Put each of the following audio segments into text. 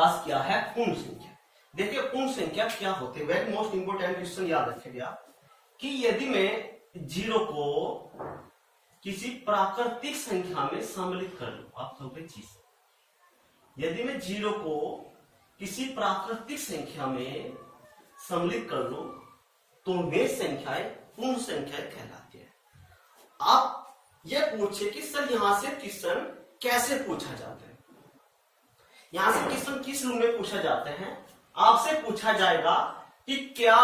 पास क्या है, पूर्ण संख्या। देखिए पूर्ण संख्या क्या होती है, वेरी मोस्ट इंपोर्टेंट क्वेश्चन याद रखिएगा कि यदि मैं 0 को किसी प्राकृतिक संख्या में सम्मिलित कर लूं, आप कहोगे जी सर। यदि मैं 0 को किसी प्राकृतिक संख्या में सम्मिलित कर लूं तो वे संख्याएं पूर्ण संख्याएं कहलाती है। आप ये पूछे कि सर यहां से क्वेश्चन कैसे पूछा जाता है, यहां से क्वेश्चन किस रूप में पूछा जाता है। आपसे पूछा जाएगा कि क्या,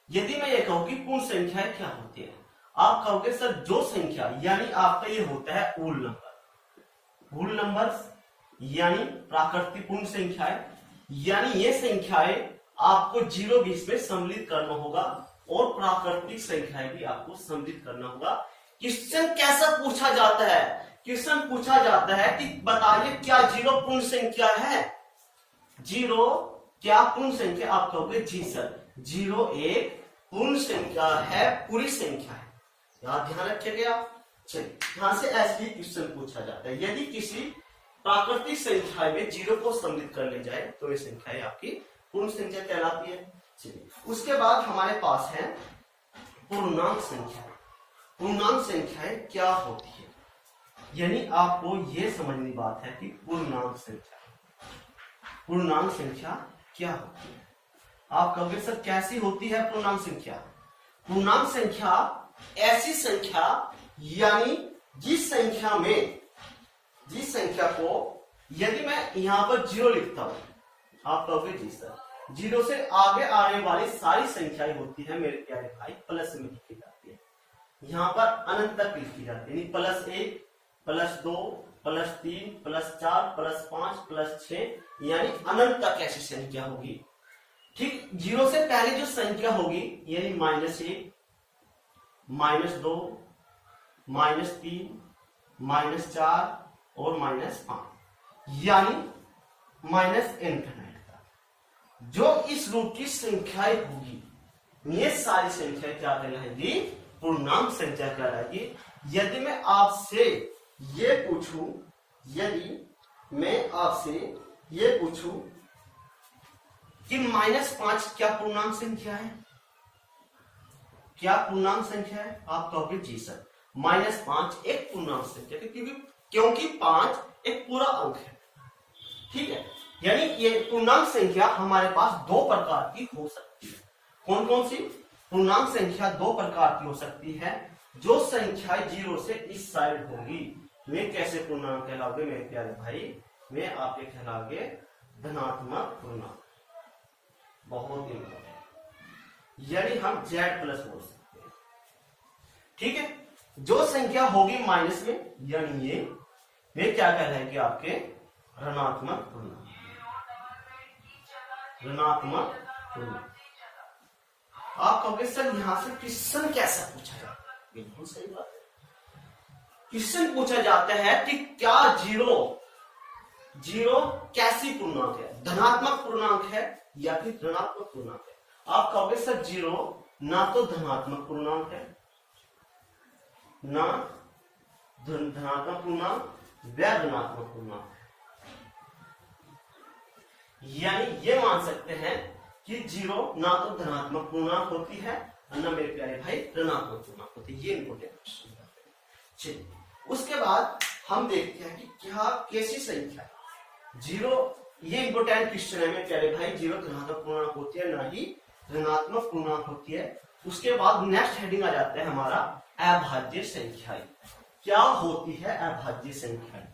यदि मैं ये कहूं कि पूर्ण संख्याएं क्या होती है, आप कहोगे सर जो संख्या, यानी आपका ये होता है होल नंबर। होल नंबर यानी प्राकृतिक पूर्ण संख्याएं, यानी ये संख्याएं आपको 0-20 में सम्मिलित करना होगा और प्राकृतिक संख्याएं भी आपको सम्मिलित करना होगा। क्वेश्चन कैसा पूछा जाता है, क्वेश्चन पूछा जाता है कि बताइए क्या 0 पूर्ण संख्या है, 0 क्या पूर्ण संख्या, आप कहोगे जी सर 0 एक पूर्ण संख्या है, पूरी संख्या है। यहां ध्यान रखिएगा। चलिए यहां से ऐसे ही क्वेश्चन पूछा जाता है, यदि किसी प्राकृतिक संख्या में 0 को सम्मिलित कर ले जाए तो ये संख्या आपकी पूर्ण संख्या कहलाती है। चलिए उसके बाद हमारे पास है पूर्णांक संख्या। पूर्णांक संख्याएं क्या होती है, यानी आपको यह समझनी बात है कि पूर्णांक संख्या, पूर्णांक संख्या क्या होती है। आप कहोगे सर कैसी होती है पूर्णांक संख्या। पूर्णांक संख्या ऐसी संख्या, यानी जिस संख्या में, जिस संख्या को यदि मैं यहां पर 0 लिखता हूं, आप कहोगे जी सर 0 से आगे आने वाली सारी संख्याएं होती है मेरे प्यारे भाई प्लस में लिखी जाती है। यहां पर अनंत तक लिखी जाती है, यानी +1 +2 +3 +4 +5 +6, यानी अनंत तक ऐसी संख्या होगी। ठीक 0 से पहले जो संख्या होगी यानी -1 -2 -3 -4 और -5, यानी ∞ जो इस रूप की संख्याएं होगी, ये सारी संख्याएं क्या कहलाएगी, पूर्णांक संख्या कहलाएगी। यदि मैं आपसे ये पूछूं, यदि मैं आपसे ये पूछूं कि -5 क्या पूर्णांक संख्या है, क्या पूर्णांक संख्या है, आप कहोगे जी सर -5 एक पूर्णांक संख्या है, क्योंकि 5 एक पूरा अंक है। ठीक है, यानी ये पूर्णांक संख्या हमारे पास 2 प्रकार की हो सकती है। कौन कौन सी पूर्णांक संख्या 2 प्रकार की हो सकती है, जो संख्या 0 से इस साइड होगी वे कैसे पूर्णांक कहलाओगे मेरे प्यारे भाई, वे आपके कहलाओगे धनात्मक पूर्णांक। बहुत इंपॉर्टेंट, यानी हम Z+ बोल सकते हैं। ठीक है, जो संख्या होगी माइनस में, यानी ये वे क्या कहलाएगी आपके ऋणात्मक पूर्णांक। ऋणात्मक पूर्णांक। आप कहोगे सर यहां से क्वेश्चन कैसा पूछा जाता है, बिल्कुल सही बात है। क्वेश्चन पूछा जाता है कि क्या 0 कैसी पूर्णांक है, धनात्मक पूर्णांक है या फिर ऋणात्मक पूर्णांक है। आप कहोगे सर 0 ना तो धनात्मक पूर्णांक है, ना धनात्मक पूर्णांक व ऋणात्मक पूर्णांक, यानी ये मान सकते हैं कि 0 ना तो धनात्मक पूर्णांक होती है और ना मेरे प्यारे भाई ऋणात्मक पूर्णांक होती है। ये इंपोर्टेंट क्वेश्चन है। चलिए उसके बाद हम देखते हैं कि क्या कैसी संख्या 0, ये इंपोर्टेंट क्वेश्चन है मेरे प्यारे भाई, 0 धनात्मक पूर्णांक होती है ना ही ऋणात्मक पूर्णांक होती है। उसके बाद नेक्स्ट हेडिंग आ जाता है हमारा अभाज्य संख्याएं। क्या होती है अभाज्य संख्याएं।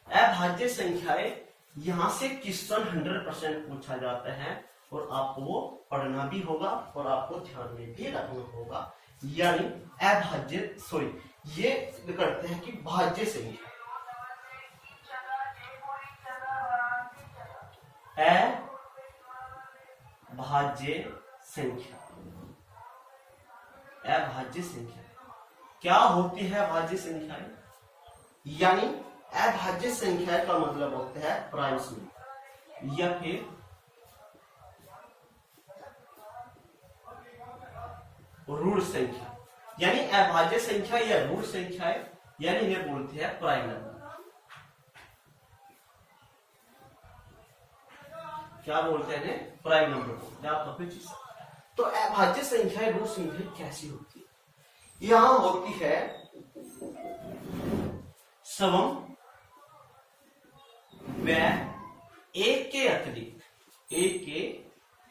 अभाज्य संख्याएं यहां से क्वेश्चन 100% पूछा जाता है और आपको वो पढ़ना भी होगा और आपको ध्यान में भी रखना होगा। यानी अभाज्य, सॉरी ये करते हैं कि भाज्य संख्या, अभाज्य संख्या, अभाज्य संख्या क्या होती है अभाज्य संख्याएं, यानी अभाज्य संख्या का मतलब होता है प्राइम संख्या या फिर ऋण संख्या, यानी अभाज्य संख्या या ऋण संख्या है, यानी इन्हें बोलते हैं प्राइम नंबर। क्या बोलते हैं, प्राइम नंबर बोलते हैं। आपका फिर चीज तो अभाज्य संख्याएं रूट संख्या कैसी होती है? यहां होती है सवम व एक के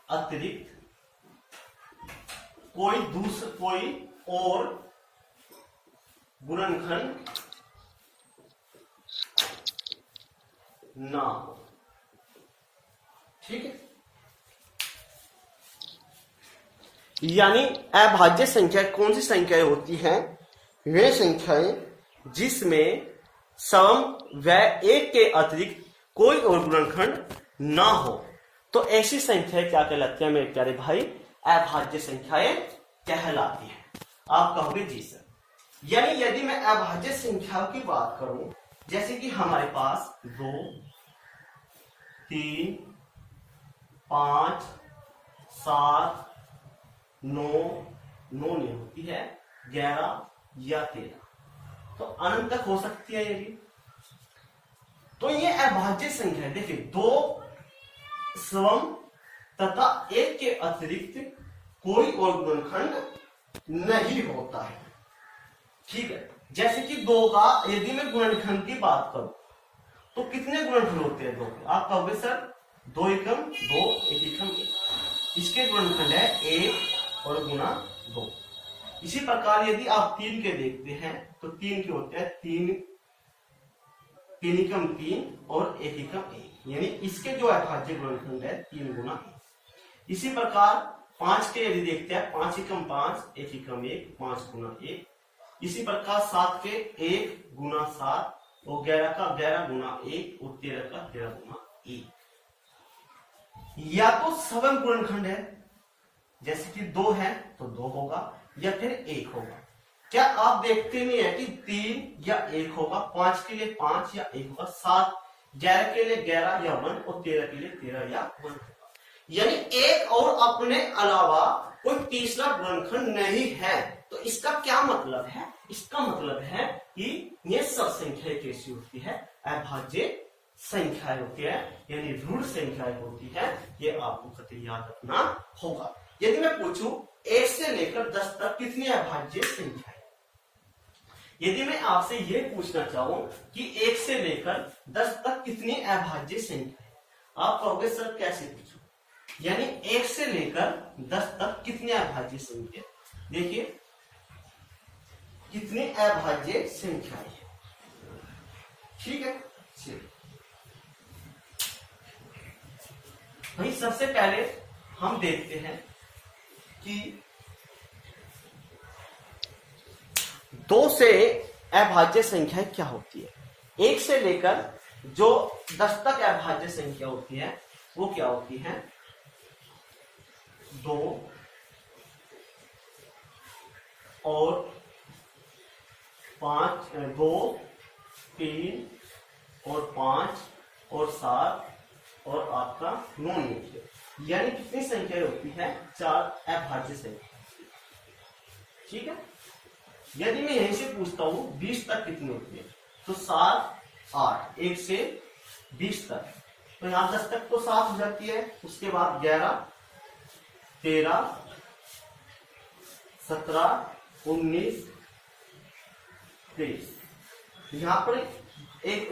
अतिरिक्त कोई और गुणनखंड ना हो। ठीक है, यानी अभाज्य संख्या कौन सी संख्याएं होती हैं? वे संख्याएं जिसमें सम व एक के अतिरिक्त कोई और गुणनखंड ना हो। तो ऐसी संख्याएं क्या कहलाती है मेरे प्यारे भाई? अभाज्य संख्याएं कहलाती है। आप कहोगे जी सर, यानी यदि मैं अभाज्य संख्याओं की बात करूं, जैसे कि हमारे पास 2, 3, 5, 7, 9 नहीं होती है, 11 या 13, तो अनंत तक हो सकती है यदि, तो ये अभाज्य संख्या है। देखिए 2 सवम तथा एक के अतिरिक्त कोई और गुणनखंड नहीं होता है। ठीक है, जैसे कि 2 का यदि मैं गुणनखंड की बात करूं तो कितने गुणनखंड होते हैं 2 के? आप कहोगे सर 2 एकम 2, 1 एकम 1, इसके गुणनखंड है 1 और गुणा 2। इसी प्रकार यदि आप 3 के देखते हैं तो 3 के होते हैं 3 एकम 3 और 1 एकम 1, यानी इसके जो अभाज्य गुणनखंड है 3 गुणा 1। इसी प्रकार 5 के यदि देखते हैं 5 एकम 5, 1 एकम 1, 5 गुणा 1। इसी प्रकार 7 के 1 गुणा 7 और 11 का 11 गुणा 1 और 13 का 13 गुणा 1। या तो सवम गुणनखंड है, जैसे कि 2 है तो 2 होगा या फिर 1 होगा। क्या आप देखते नहीं है कि 3 या 1 होगा, 5 के लिए 5 या 1 होगा, 7 11 के लिए 11 या 1 और 13 के लिए 13 या 1 होगा। यानी एक और अपने अलावा कोई तीसरा गुणनखंड नहीं है। तो इसका क्या मतलब है? इसका मतलब है कि ये सब संख्याएं कैसी होती है? अभाज्य संख्याएं होती है, यानी ऋण संख्याएं होती है। ये आपको कतई याद रखना होगा। यदि मैं पूछूं 1 से लेकर 10 तक कितनी अभाज्य संख्याएं? यदि मैं आपसे ये पूछना चाहूं कि 1 से लेकर 10 तक कितनी अभाज्य संख्याएं, आप कहोगे सर कैसे पूछूं? यानी 1 से लेकर 10 तक कितनी अभाज्य संख्या? देखिए कितनी अभाज्य संख्याएं है। ठीक है, भाई सबसे पहले हम देखते हैं कि 2 से अभाज्य संख्या क्या होती है। 1 से लेकर जो 10 तक अभाज्य संख्या होती है वो क्या होती है? 2 और 5, 2, 3 और 5 और 7 और आपका 9 नीचे, यानी कितनी संख्या होती है? 4 अभाज्य संख्या। ठीक है, यदि मैं यहीं से पूछता हूं 20 तक कितनी होती है, तो 7, 8, 1 से 20 तक, तो यहां 10 तक तो 7 हो जाती है। उसके बाद 11, 13, 17, 19, 23, यहां पर एक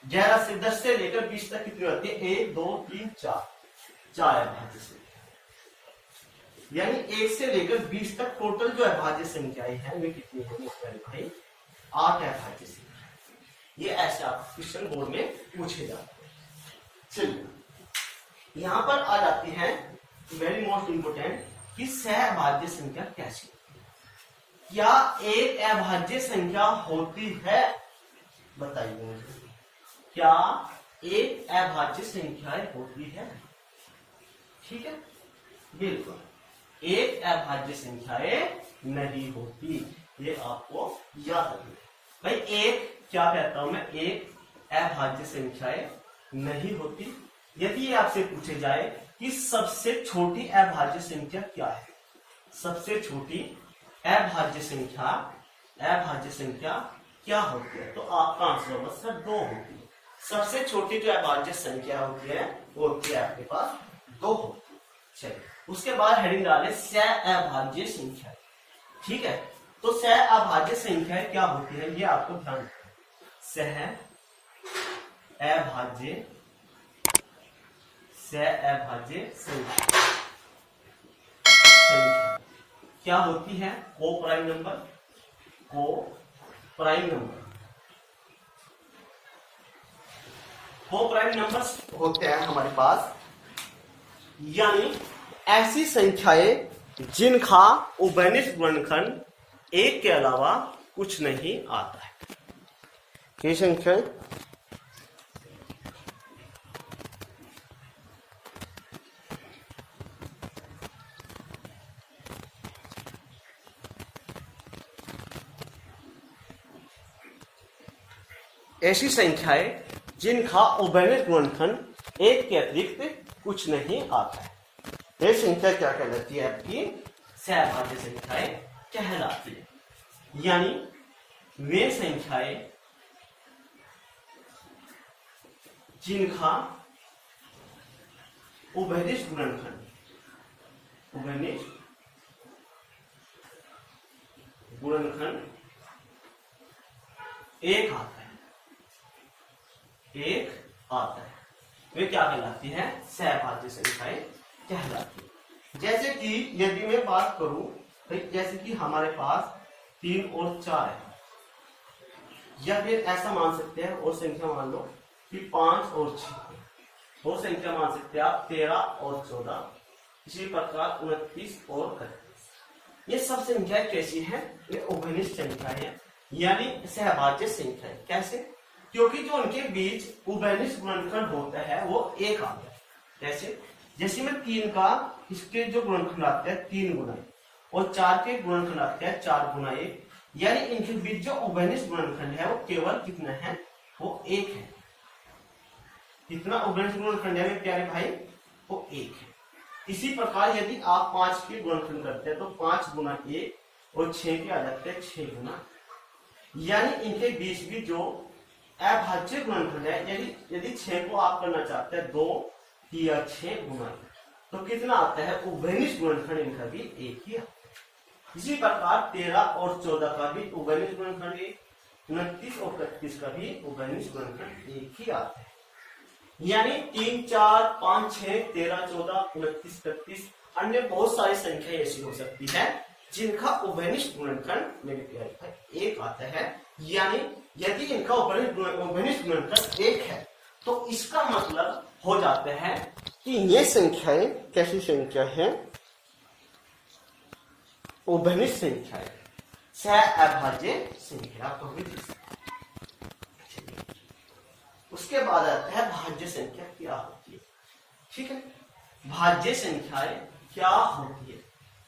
11 से 10 से लेकर 20 तक कितनी होती है? 1, 2, 3, 4 अभाज्य संख्या। यानी 1 से लेकर 20 तक टोटल जो अभाज्य संख्याएं हैं वे कितनी होंगी भाई? 8 अभाज्य संख्या। ये ऐसे आप क्वेश्चन बोर्ड में पूछे जाते हैं। चलिए यहां पर आ जाती है वेरी मोस्ट इंपोर्टेंट कि सहअभाज्य संख्या कैसी होती है। क्या एक अभाज्य संख्या होती है? बताइए मुझे, क्या एक अभाज्य संख्या होती है? ठीक है, बिल्कुल एक अभाज्य संख्याएं नहीं होती, ये आपको याद रखना। भाई एक क्या कहता हूं मैं? एक अभाज्य संख्याएं नहीं होती। यदि आपसे पूछे जाए कि सबसे छोटी अभाज्य संख्या क्या है, सबसे छोटी अभाज्य संख्या क्या होती है, तो आपका आंसर होगा सर 2 होती है। सबसे छोटी जो अभाज्य संख्या होती है वो होती है आपके पास 2 होती है। चलिए उसके बाद हेडिंग डालें सहअभाज्य संख्या। ठीक है, तो सहअभाज्य संख्या क्या होती है ये आपको ध्यान रखना। सहअभाज्य संख्या क्या होती है? को प्राइम नंबर्स होते हैं हमारे पास, यानी ऐसी संख्याएं जिनका उभयनिष्ठ गुणनखंड 1 के अलावा कुछ नहीं आता है। ये संख्याएं ऐसी संख्याएं जिनका उभयनिष्ठ गुणनखंड 1 के अतिरिक्त कुछ नहीं आता है, ये संख्या क्या कहलाती है? आपकी सहअभाज्य संख्याएं कहलाती है। यानी वे संख्याएं जिनका उभयनिष्ठ गुणनखंड 1 आता है, वे क्या कहलाती है? सहअभाज्य संख्याएं कहलाती है। जैसे कि यदि मैं बात करूं, जैसे कि हमारे पास 3 और 4 है, या फिर ऐसा मान सकते हैं और संख्या मान लो कि 5 और 6, और संख्या मान सकते हैं आप 13 और 14, इसी प्रकार 29 और 31। ये सब संख्याएं कैसी हैं? ये उभयनिष्ठ संख्याएं हैं, यानी सहअभाज्य संख्याएं। कैसे? क्योंकि जो उनके बीच उभयनिष्ठ गुणनखंड होता है वो 1 आता है। कैसे? जैसे में 3 का इसके जो गुणनखंड आते हैं 3 गुना 1, और 4 के गुणनखंड आते हैं 4 गुना 1, यानी इनके बीच जो उभयनिष्ठ गुणनखंड है वो केवल कितना है? वो 1 है। कितना उभयनिष्ठ गुणनखंड है प्यारे भाई? वो 1 है। इसी प्रकार यदि आप 5 के गुणनखंड करते हैं तो 5 गुना 1 और 6 के आ जाते हैं 6 गुना, यानी इनके बीच भी जो अभाज्य गुणनखंड है, यदि 6 को आप करना चाहते हैं 2 या 6 गुना, तो कितना आता है? उभयनिष्ठ गुणनखंड इनका भी 1 ही आता है। इसी प्रकार 13 और 14 का भी उभयनिष्ठ गुणनखंड 1, 29 और 31 का भी उभयनिष्ठ गुणनखंड 1 ही आता है। यानी 3, 4, 5, 6, 13, 14, 29, 31 अन्य बहुत सारी संख्या ऐसी हो सकती है जिनका उभयनिष्ठ गुणनखंड मेरे प्यारे भाई 1 आता है। यानी यदि इनका उभयनिष्ठ गुणनखंड 1 है तो इसका मतलब हो जाता है कि ये संख्याएं कैसी संख्या है? उभयनिष्ठ संख्याएं, सहअभाज्य संख्या। तो उसके बाद आता है भाज्य संख्या क्या होती है। ठीक है, भाज्य संख्याएं क्या होती है?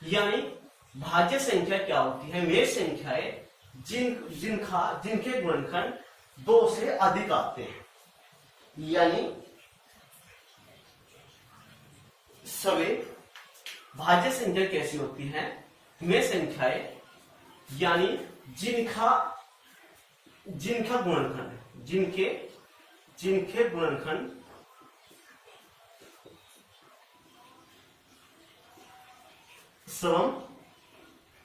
यानी भाज्य संख्या क्या होती है? वे संख्याएं जिनके गुणनखंड 2 से अधिक आते हैं, यानी सवे भाज्य संख्या कैसी होती है? वे संख्याएं यानी जिनका गुणनखंड जिनके गुणनखंड सम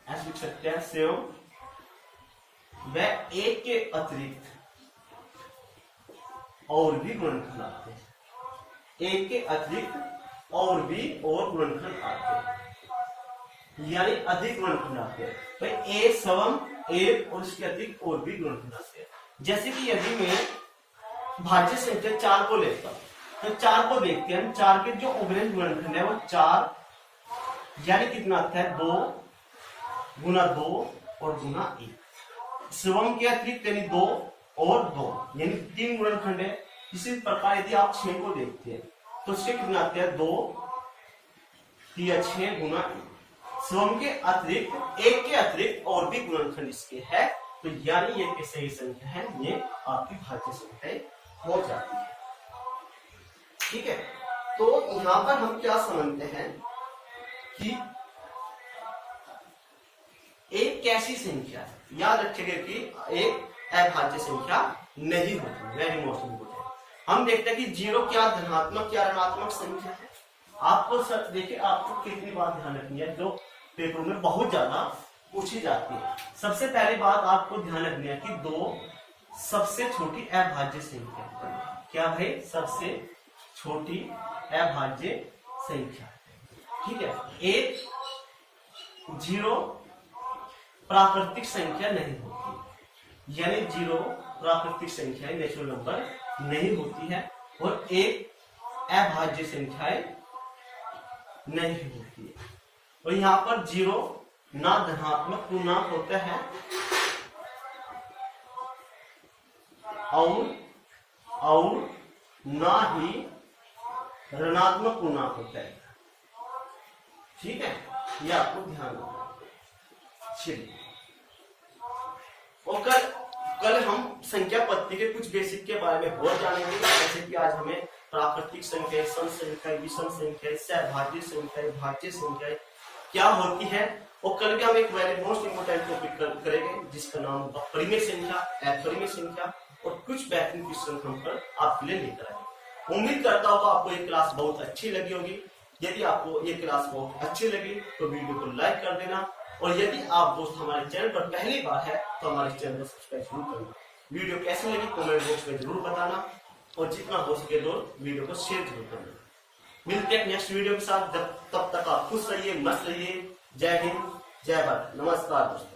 ऐसे लिख सकते हैं, सेवम व 1 के अतिरिक्त और भी गुणनखंड आते हैं। 1 के अतिरिक्त और गुणनखंड आते हैं, यानी अधिक गुणनखंड आते हैं। भाई 1 सवम 1 और इसके अतिरिक्त और भी गुणनखंड आते हैं। जैसे कि यदि मैं भाज्य संख्या 4 को लेता हूं तो 4 को देखते हैं, 4 के जो उभयनिष्ठ गुणनखंड है वो 4, यानी कितना आता है? 2 गुना 2 और गुना 1। सवम के अतिरिक्त यानी 2 और 2, यानी 3 गुणनखंड है। इसी प्रकार यदि आप 6 को देखते हैं तो उसके कितना आते हैं? 2 या 6 गुना 1। सवम के अतिरिक्त 1 के अतिरिक्त और भी गुणनखंड इसके है, तो यानी ये सही संख्या है, ये आपकी भाज्य संख्या हो जाती है। ठीक है, तो यहां पर हम क्या समझते हैं कि एक कैसी संख्या है, याद रखिएगा कि एक अभाज्य संख्या नहीं होती, वेरी मोस्ट इम्पोर्टेंट। हम देखते हैं कि जीरो क्या धनात्मक क्या ऋणात्मक संख्या है। आपको सर देखिए, आपको कितनी बात ध्यान रखनी है जो पेपरों में बहुत ज्यादा पूछी जाती है। सबसे पहली बात आपको ध्यान रखनी है कि दो सबसे छोटी अभाज्य संख्या क्या भाई, सबसे छोटी अभाज्य संख्या, ठीक है। एक जीरो प्राकृतिक संख्या नहीं होती, यानी जीरो प्राकृतिक संख्या नेचुरल नंबर नहीं होती है, और एक अभाज्य संख्याएं नहीं होती है। और यहां पर जीरो ना धनात्मक पूर्णांक होता है और ना ही ऋणात्मक पूर्णांक होता है, ठीक है, ये आपको ध्यान रखना। चलिए, और कल हम संख्या पद्धति के कुछ बेसिक के बारे में और जानेंगे, जैसे कि आज हमें प्राकृतिक संख्या, सम संख्या, विषम संख्या, सहभाज्य संख्या, भाज्य संख्या क्या होती है, और कल भी हम एक वेरी मोस्ट इंपोर्टेंट टॉपिक करेंगे जिसका नाम परिमेय संख्या, अपरिमेय संख्या, और कुछ बेहतरीन क्वेश्चन हम कल आपके लिए लेकर आएंगे। उम्मीद करता हूँ आपको ये क्लास बहुत अच्छी लगी होगी। यदि आपको ये क्लास बहुत अच्छी लगी तो वीडियो को लाइक कर देना, और यदि आप दोस्त हमारे चैनल पर पहली बार है तो हमारे चैनल को सब्सक्राइब जरूर करना। वीडियो कैसी लगी कमेंट बॉक्स में जरूर बताना, और जितना हो सके दोस्त वीडियो को शेयर जरूर करना। मिलते हैं नेक्स्ट वीडियो के साथ, तब तक आप खुश रहिए, मस्त रहिए। जय हिंद, जय भारत, नमस्कार दोस्तों।